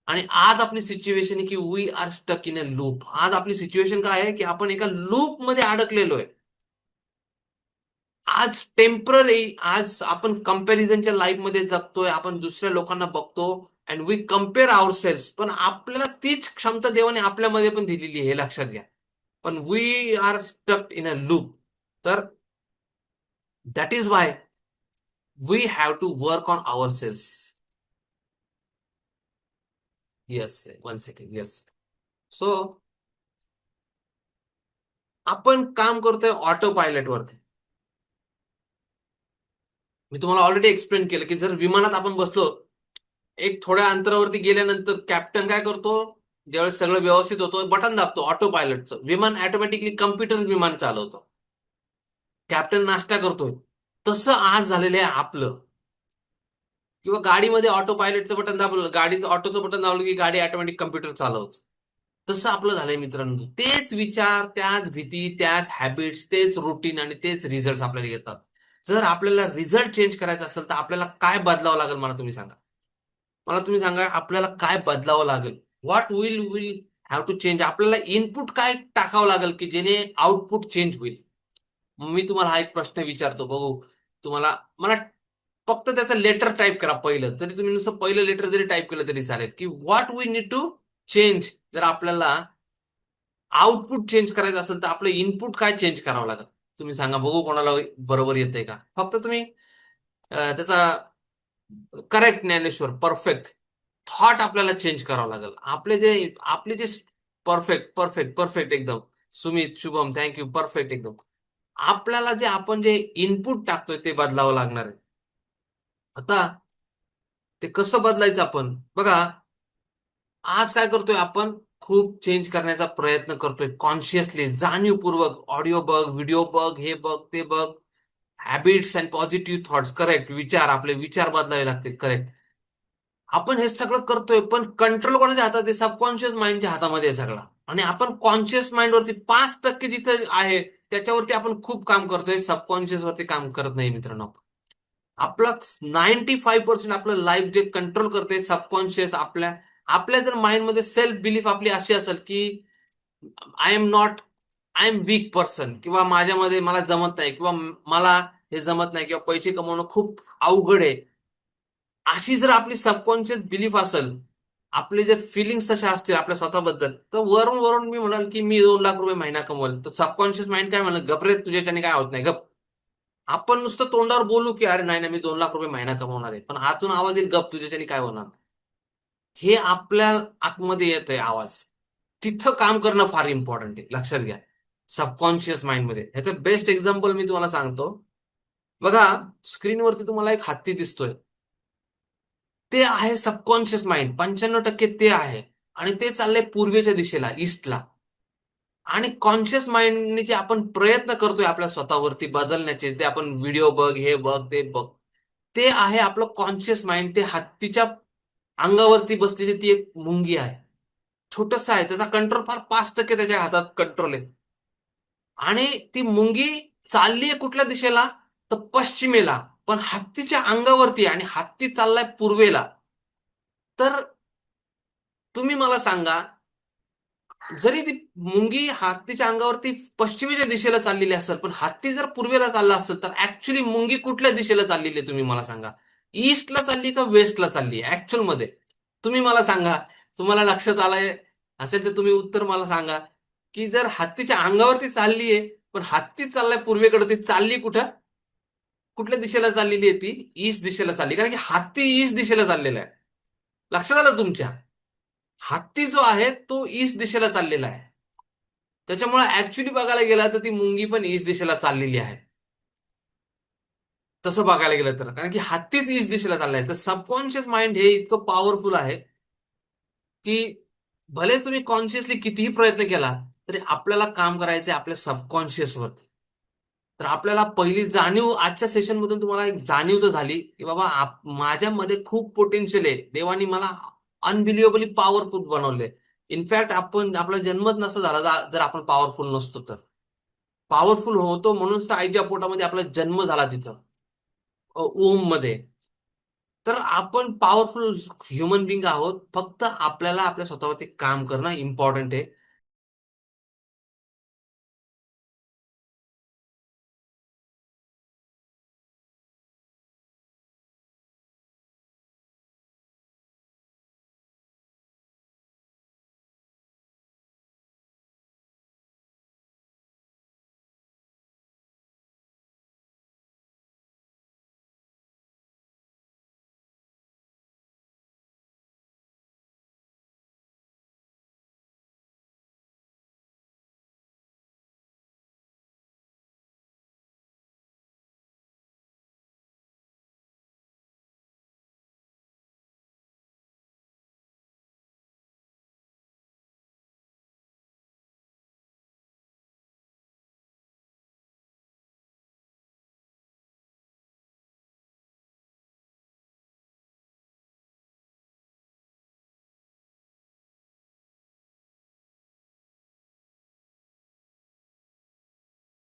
आणि आज आपली सिच्युएशन आहे की we are stuck in a loop. आज आपली सिच्युएशन काय आहे की आपण एका लूप मध्ये अडकलेलो आहे. आज टेम्पररी, आज आपण कंपॅरिझनच्या लाईफ मध्ये जगतोय, आपण दुसऱ्या लोकांना बघतो and we compare our selves. पण आपल्याला तीच क्षमता देवाने आपल्यामध्ये पण दिलेली आहे, हे लक्षात घ्या. पण we are stuck in a loop. तर that is why we have to work on our sales. Yes, one second. Yes. So आपण काम करतोय ऑटो पायलट वरती. मी तुम्हाला ऑलरेडी एक्सप्लेन केलं की जर विमानात आपण बसलो, एक थोड्या अंतरावरती गेल्यानंतर कॅप्टन काय करतो, ज्यावेळेस सगळं व्यवस्थित होतं बटन दाबतो ऑटो पायलटचं, विमान ऑटोमॅटिकली कम्प्युटर विमान चालवतो. कॅप्टन नाश्ता करतोय. तसं आज झालेलं आहे आपलं. किंवा गाडीमध्ये ऑटो पायलटचं बटन दाबलं, गाडीचं ऑटोचं बटन दाबलं की गाडी ऑटोमॅटिक कम्प्युटर चालवतं. तसं आपलं झालंय मित्रांनो. तेच विचार, त्याच भीती, त्याच हॅबिट्स, तेच रुटीन आणि तेच रिझल्ट आपल्याला येतात. जर आपल्याला रिझल्ट चेंज करायचा असेल तर आपल्याला काय बदलावं लागेल, मला तुम्ही सांगा. मला तुम्ही सांगा आपल्याला काय बदलावं लागेल. What will will have to change. आपल्याला इनपुट काय टाकावं लागेल की जेणे आउटपुट चेंज होईल. मी तुम्हाला हा एक प्रश्न विचारतो, बघू तुम्हाला. मला फक्त त्याचं लेटर टाईप करा पहिलं. तरी तुम्ही नुसतं पहिलं लेटर जरी टाईप केलं तरी चालेल, की what we need to change. जर आपल्याला आउटपुट चेंज करायचं असेल तर आपलं इनपुट काय चेंज करावं लागेल. तुम्ही सांगा बघू, कोणाला बरोबर येतंय का. फक्त तुम्ही त्याचा करेक्ट ज्ञानेश्वर परफेक्ट थॉट आपल्याला चेंज करावं लागेल. आपले जे परफेक्ट परफेक्ट परफेक्ट एकदम. सुमित, शुभम, थँक्यू. परफेक्ट एकदम. आपल्याला आपण जे इनपुट टाकतोय ते बदलावं लागणार आहे. आता ते कसं बदलायचं आपण बघा. आज काय करतोय आपण, खूप चेंज करण्याचा प्रयत्न करतोय कॉन्शियसली, जाणीवपूर्वक. ऑडिओ बघ, व्हिडिओ बघ, हे बघ, ते बघ. Habits and positive thoughts. Correct. विचार, आपले विचार बदलावे लागतील. करेक्ट. आपण हे सगळं करतोय पण कंट्रोल कोणाच्या हातात आहे, सबकॉन्शियस माइंडच्या हातामध्ये आहे सगळा. आणि आपण कॉन्शियस माइंड वरती 5% जिथं आहे त्याच्यावरती आपण खूप काम करतोय, सबकॉन्शियस वरती काम करत नाही मित्रांनो. आपलं 95% आपलं लाईफ जे कंट्रोल करते सबकॉन्शियस. आपल्या आपल्या जर माइंडमध्ये सेल्फ बिलीफ आपली अशी असेल की I am not, I am weak person, किंवा माझ्यामध्ये मला जमत नाही, किंवा मला हे जमत नाही, किंवा पैसे कमवणं खूप अवघड आहे, अशी जर आपली सबकॉन्शियस बिलीफ असेल, आपले जे फिलिंग्स तशा असतील आपल्या स्वतःबद्दल, तर वरून वरून मी म्हणाल की मी 2 लाख रुपये महिना कमवल, तर सबकॉन्शियस माइंड काय म्हणेल, गप रे, तुझ्याच्याने काय होत नाही, गप. आपण नुसतं तोंडावर बोलू की अरे नाही नाही मी 2 लाख रुपये महिना कमवणार आहे, पण आतून आवाज येईल, गप, तुझ्याच्याने काय होणार. हे आपल्या आतमध्ये येत आहे आवाज. तिथं काम करणं फार इम्पॉर्टंट आहे, लक्षात घ्या. सबकॉन्शियस माइंडमध्ये ह्याचं बेस्ट एक्झाम्पल मी तुम्हाला सांगतो. बघा, स्क्रीनवरती तुम्हाला एक हत्ती दिसतोय. ते आहे सबकॉन्शियस माइंड. 95% ते आहे. आणि ते चाललंय पूर्वेच्या दिशेला, ईस्टला. आणि कॉन्शियस माइंडने जे आपण प्रयत्न करतोय आपल्या स्वतःवरती बदलण्याचे, ते आपण व्हिडिओ बघ, हे बघ, ते बघ, ते आहे आपलं कॉन्शियस माइंड. ते हत्तीच्या अंगावरती बसलेली ती एक मुंगी आहे. छोटस आहे, त्याचा कंट्रोल फार 5% त्याच्या हातात कंट्रोल आहे. आणि ती मुंगी चाललीय कुठल्या दिशेला, तर पश्चिमेला. पण हत्तीच्या अंगावरती, आणि हत्ती चाललाय पूर्वेला. तर तुम्ही मला सांगा, जरी ती मुंगी हत्तीच्या अंगावरती पश्चिमेच्या दिशेला चाललेली असेल, पण हत्ती जर पूर्वेला चालला असेल, तर ऍक्च्युली मुंगी कुठल्या दिशेला चाललेली आहे तुम्ही मला सांगा. ईस्टला चालली का वेस्टला चालली ऍक्च्युअल मध्ये. तुम्ही मला सांगा. तुम्हाला लक्षात आलंय असेल तर तुम्ही उत्तर मला सांगा, की जर हत्तीच्या अंगावरती चाललीये पण हत्ती चाललाय पूर्वेकडे, ती चालली कुठं, कुठल्या दिशेला चाललेली आहे ती, ईस्ट दिशेला चालली, कारण की हत्ती ईस्ट दिशेला चाललेला आहे. लक्षात आलं तुमच्या. हत्ती जो आहे तो ईस्ट दिशेला चाललेला आहे. त्याच्यामुळे ऍक्च्युली बघायला गेला तर ती मुंगी पण ईस्ट दिशेला चाललेली आहे. तसं बघायला गेलं तर, कारण की हत्तीच ईस्ट दिशेला चाललाय. तर सबकॉन्शियस माइंड हे इतकं पॉवरफुल आहे की भले तुम्ही कॉन्शियसली कितीही प्रयत्न केला तरी आपल्याला काम करायचंय आपल्या सबकॉन्शियस वरती. तर आपल्याला पहिली जाणीव आजच्या सेशन मधून तुम्हाला एक जाणीव तर झाली की बाबा माझ्यामध्ये खूप पोटेन्शियल आहे, देवानी मला अनबिलिव्हेबली पॉवरफुल बनवले. इनफॅक्ट आपण आपला जन्मच नसता झाला जर आपण पॉवरफुल नसतो तर. पॉवरफुल होतो म्हणून आईच्या पोटामध्ये आपला जन्म झाला तिथं, ओम मध्ये. तर आपण पॉवरफुल ह्युमन बिंग आहोत. फक्त आपल्याला आपल्या स्वतःवरती काम करणं इम्पॉर्टंट आहे.